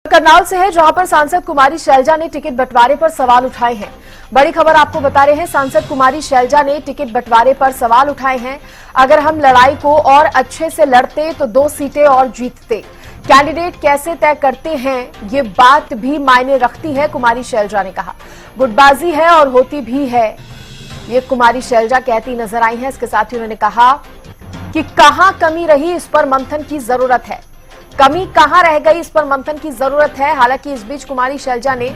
करनाल से है, जहां पर सांसद कुमारी शैलजा ने टिकट बंटवारे पर सवाल उठाए हैं। बड़ी खबर आपको बता रहे हैं, सांसद कुमारी शैलजा ने टिकट बंटवारे पर सवाल उठाए हैं। अगर हम लड़ाई को और अच्छे से लड़ते तो 2 सीटें और जीतते। कैंडिडेट कैसे तय करते हैं, ये बात भी मायने रखती है, कुमारी शैलजा ने कहा। गुटबाजी है और होती भी है, ये कुमारी शैलजा कहती नजर आई है। इसके साथ ही उन्होंने कहा कि कहां कमी रही, इस पर मंथन की जरूरत है। कमी कहां रह गई, इस पर मंथन की जरूरत है। हालांकि इस बीच कुमारी शैलजा ने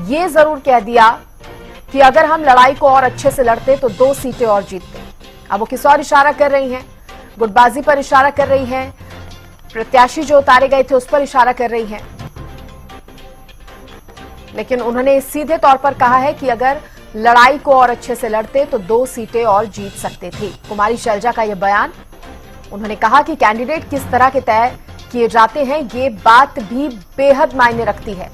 यह जरूर कह दिया कि अगर हम लड़ाई को और अच्छे से लड़ते तो 2 सीटें और जीतते। अब वो किस और इशारा कर रही हैं, गुटबाजी पर इशारा कर रही हैं, प्रत्याशी जो उतारे गए थे उस पर इशारा कर रही हैं। लेकिन उन्होंने सीधे तौर पर कहा है कि अगर लड़ाई को और अच्छे से लड़ते तो 2 सीटें और जीत सकते थे। कुमारी शैलजा का यह बयान, उन्होंने कहा कि कैंडिडेट किस तरह के तय किए जाते हैं, ये बात भी बेहद मायने रखती है।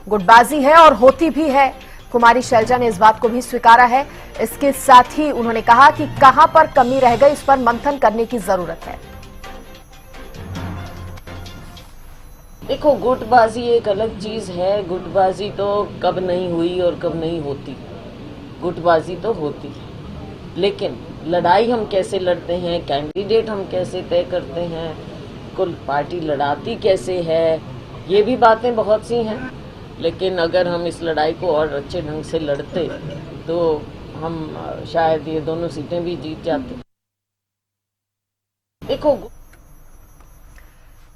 गुटबाजी है और होती भी है, कुमारी शैलजा ने इस बात को भी स्वीकारा है। इसके साथ ही उन्होंने कहा कि कहां पर कमी रह गई, इस पर मंथन करने की जरूरत है। देखो, गुटबाजी एक अलग चीज है। गुटबाजी तो कब नहीं हुई और कब नहीं होती। गुटबाजी तो होती, लेकिन लड़ाई हम कैसे लड़ते हैं, कैंडिडेट हम कैसे तय करते हैं, कुल पार्टी लड़ाती कैसे है, ये भी बातें बहुत सी हैं। लेकिन अगर हम इस लड़ाई को और अच्छे ढंग से लड़ते तो हम शायद ये दोनों सीटें भी जीत जाते। देखो,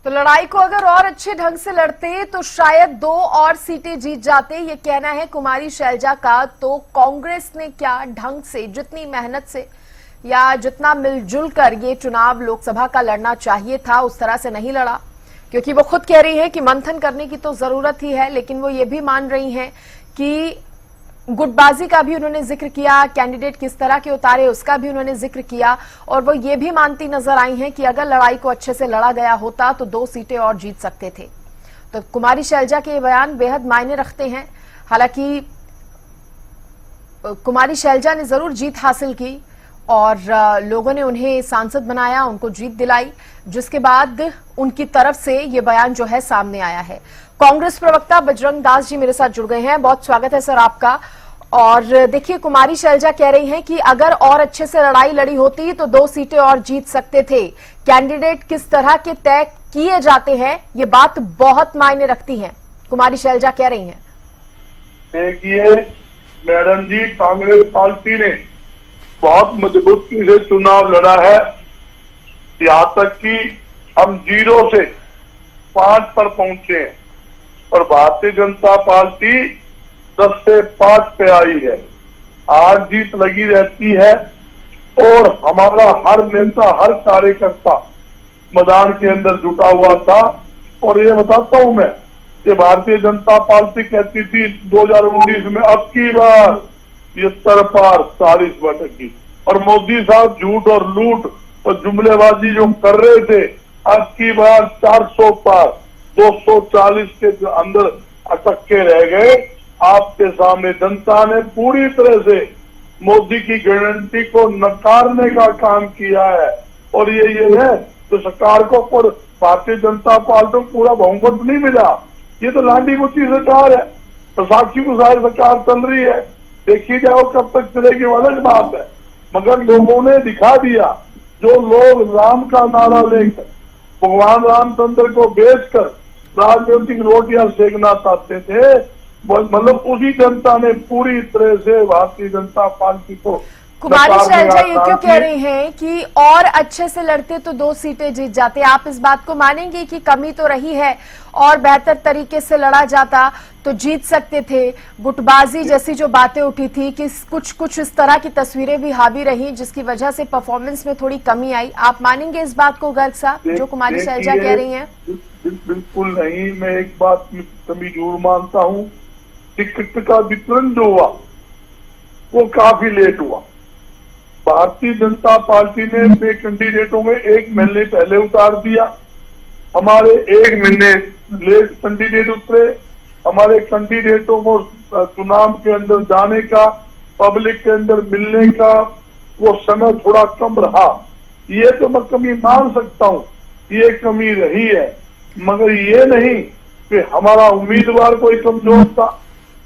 तो लड़ाई को अगर और अच्छे ढंग से लड़ते तो शायद 2 और सीटें जीत जाते, ये कहना है कुमारी शैलजा का। तो कांग्रेस ने क्या ढंग से, जितनी मेहनत से या जितना मिलजुल कर ये चुनाव लोकसभा का लड़ना चाहिए था, उस तरह से नहीं लड़ा। क्योंकि वो खुद कह रही है कि मंथन करने की तो जरूरत ही है, लेकिन वो ये भी मान रही हैं कि गुटबाजी का भी उन्होंने जिक्र किया, कैंडिडेट किस तरह के उतारे उसका भी उन्होंने जिक्र किया। और वो ये भी मानती नजर आई हैं कि अगर लड़ाई को अच्छे से लड़ा गया होता तो 2 सीटें और जीत सकते थे। तो कुमारी शैलजा के ये बयान बेहद मायने रखते हैं। हालांकि कुमारी शैलजा ने जरूर जीत हासिल की और लोगों ने उन्हें सांसद बनाया, उनको जीत दिलाई, जिसके बाद उनकी तरफ से ये बयान जो है सामने आया है। कांग्रेस प्रवक्ता बजरंग दास जी मेरे साथ जुड़ गए हैं, बहुत स्वागत है सर आपका। और देखिए, कुमारी शैलजा कह रही हैं कि अगर और अच्छे से लड़ाई लड़ी होती तो 2 सीटें और जीत सकते थे। कैंडिडेट किस तरह के तय किए जाते हैं, ये बात बहुत मायने रखती है, कुमारी शैलजा कह रही हैं। देखिए मैडम जी, कांग्रेस पार्टी ने बहुत मजबूती से चुनाव लड़ा है। यहाँ तक कि हम 0 से 5 पर पहुंचे हैं और भारतीय जनता पार्टी 10 से 5 पे आई है। हार जीत लगी रहती है और हमारा हर नेता, हर कार्यकर्ता मैदान के अंदर जुटा हुआ था। और ये बताता हूं मैं कि भारतीय जनता पार्टी कहती थी 2019 में अब की बार 70 पार 40 बैठक, और मोदी साहब झूठ और लूट और जुमलेबाजी जो कर रहे थे, अब की बार 400 पार 240 के अंदर अटक के रह गए। आपके सामने जनता ने पूरी तरह से मोदी की गारंटी को नकारने का काम किया है। और ये है तो सरकार को पर भारतीय जनता पार्टी को पूरा बहुमत नहीं मिला, ये तो लांडी गुच्ची सरकार है, तो साक्षी को सारी सरकार चल रही है। देखिए जाओ कब तक चलेगी, वो अलग बात है। मगर लोगों ने दिखा दिया, जो लोग राम का नारा लेकर भगवान रामचंद्र को बेचकर राजनीतिक रोटियां सेकना चाहते थे, मतलब उसी जनता ने पूरी तरह से भारतीय जनता पार्टी को। कुमारी शैलजा ये क्यों कह रही हैं कि और अच्छे से लड़ते तो 2 सीटें जीत जाते? आप इस बात को मानेंगे कि कमी तो रही है और बेहतर तरीके से लड़ा जाता तो जीत सकते थे? गुटबाजी जैसी जो बातें उठी थी कि कुछ इस तरह की तस्वीरें भी हावी रही, जिसकी वजह से परफॉर्मेंस में थोड़ी कमी आई। आप मानेंगे इस बात को गर्ग साहब, जो कुमारी शैलजा कह रही हैं? बिल्कुल नहीं, मैं एक बात कमी जरूर मानता हूँ। टिकट का वितरण जो हुआ वो काफी लेट हुआ। भारतीय जनता पार्टी ने अपने कैंडिडेटों में 1 महीने पहले उतार दिया, हमारे 1 महीने लेट कैंडिडेट उतरे। हमारे कैंडिडेटों को चुनाव के अंदर जाने का, पब्लिक के अंदर मिलने का वो समय थोड़ा कम रहा। ये तो मैं कमी मान सकता हूँ, ये कमी रही है, मगर ये नहीं कि हमारा उम्मीदवार कोई कमजोर था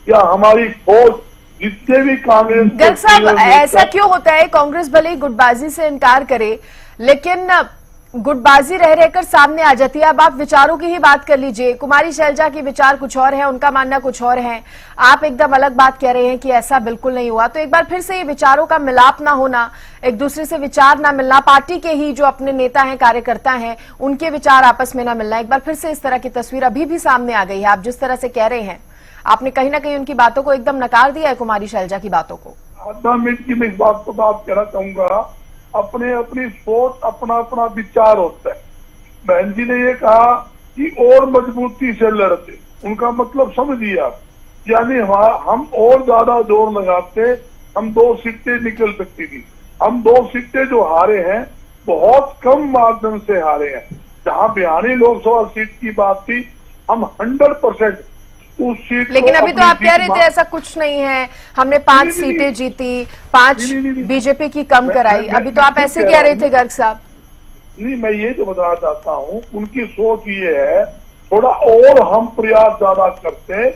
या हमारी फौज जितने भी कांग्रेस के गर्ग साहब, प्रिय ऐसा नेता- क्यों होता है? कांग्रेस भले ही गुटबाजी से इनकार करे, लेकिन गुटबाजी रह रहकर सामने आ जाती है। अब आप विचारों की ही बात कर लीजिए। कुमारी शैलजा के विचार कुछ और है, उनका मानना कुछ और है, आप एकदम अलग बात कह रहे हैं कि ऐसा बिल्कुल नहीं हुआ। तो एक बार फिर से ये विचारों का मिलाप ना होना, एक दूसरे से विचार ना मिलना, पार्टी के ही जो अपने नेता हैं, कार्यकर्ता हैं, उनके विचार आपस में ना मिलना, एक बार फिर से इस तरह की तस्वीर अभी भी सामने आ गई है। आप जिस तरह से कह रहे हैं, आपने कहीं ना कहीं उनकी बातों को एकदम नकार दिया है, कुमारी शैलजा की बातों को। आधा मिनट की मैं इस बात को बात कहना चाहूंगा। अपने अपनी सोच, अपना अपना विचार होता है। बहन जी ने ये कहा कि और मजबूती से लड़ते, उनका मतलब समझिए आप, यानी हम और ज्यादा जोर लगाते, हम 2 सीटें निकल सकती थी। हम 2 सीटें जो हारे हैं बहुत कम माध्यम से हारे हैं। जहां बिहारी लोकसभा सीट की बात थी, हम 100% उस सीट लेकिन को अभी तो अपनी आप कह रहे जीत थे ऐसा कुछ नहीं है, हमने 5 नहीं, नहीं, सीटें नहीं। जीती, 5 नहीं। बीजेपी की कम कराई। मैं अभी तो आप मैं ऐसे कह कह रहा रहे हूं। थे गर्ग साहब। नहीं, मैं ये तो बताना चाहता हूँ, उनकी सोच ये है थोड़ा और हम प्रयास ज्यादा करते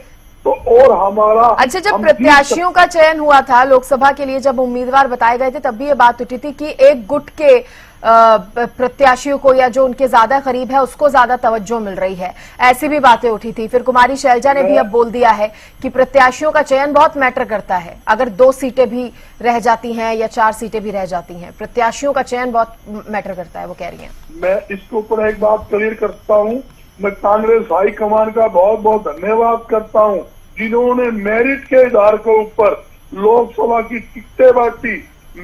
तो और हमारा अच्छा, जब हम प्रत्याशियों का चयन हुआ था लोकसभा के लिए, जब उम्मीदवार बताए गए थे, तब भी ये बात उठी थी कि एक गुट के प्रत्याशियों को या जो उनके ज्यादा करीब है उसको ज्यादा तवज्जो मिल रही है, ऐसी भी बातें उठी थी। फिर कुमारी शैलजा ने भी अब बोल दिया है कि प्रत्याशियों का चयन बहुत मैटर करता है। अगर 2 सीटें भी रह जाती हैं या 4 सीटें भी रह जाती हैं, प्रत्याशियों का चयन बहुत मैटर करता है, वो कह रही हैं। मैं इसके ऊपर एक बात क्लियर करता हूँ। मैं कांग्रेस हाईकमान का बहुत बहुत धन्यवाद करता हूँ, जिन्होंने मेरिट के आधार के ऊपर लोकसभा की टिकटें बांटी,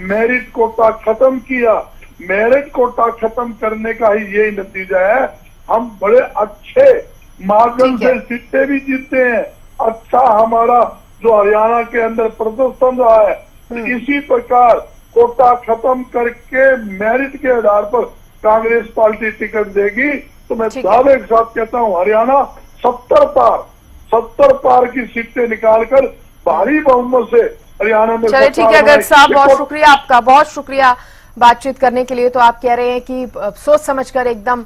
मेरिट कोटा खत्म किया। मेरिट कोटा खत्म करने का ही यही नतीजा है। हम बड़े अच्छे माध्यम ठीक है। से सीटें भी जीतते हैं। अच्छा हमारा जो हरियाणा के अंदर प्रदर्शन रहा है, इसी प्रकार कोटा खत्म करके मेरिट के आधार पर कांग्रेस पार्टी टिकट देगी। तो मैं ठीक है। दावे के साथ कहता हूँ, हरियाणा 70 पार की सीटें निकालकर भारी बहुमत से हरियाणा में चलिए, ठीक है सरकार गर्ग साहब, बहुत बनाएगी। शुक्रिया आपका, बहुत शुक्रिया बातचीत करने के लिए। तो आप कह रहे हैं कि सोच समझकर एकदम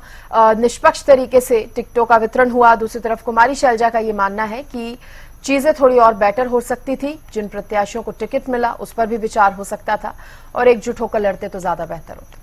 निष्पक्ष तरीके से टिकटों का वितरण हुआ। दूसरी तरफ कुमारी शैलजा का ये मानना है कि चीजें थोड़ी और बेटर हो सकती थी, जिन प्रत्याशियों को टिकट मिला उस पर भी विचार हो सकता था और एकजुट होकर लड़ते तो ज्यादा बेहतर होता।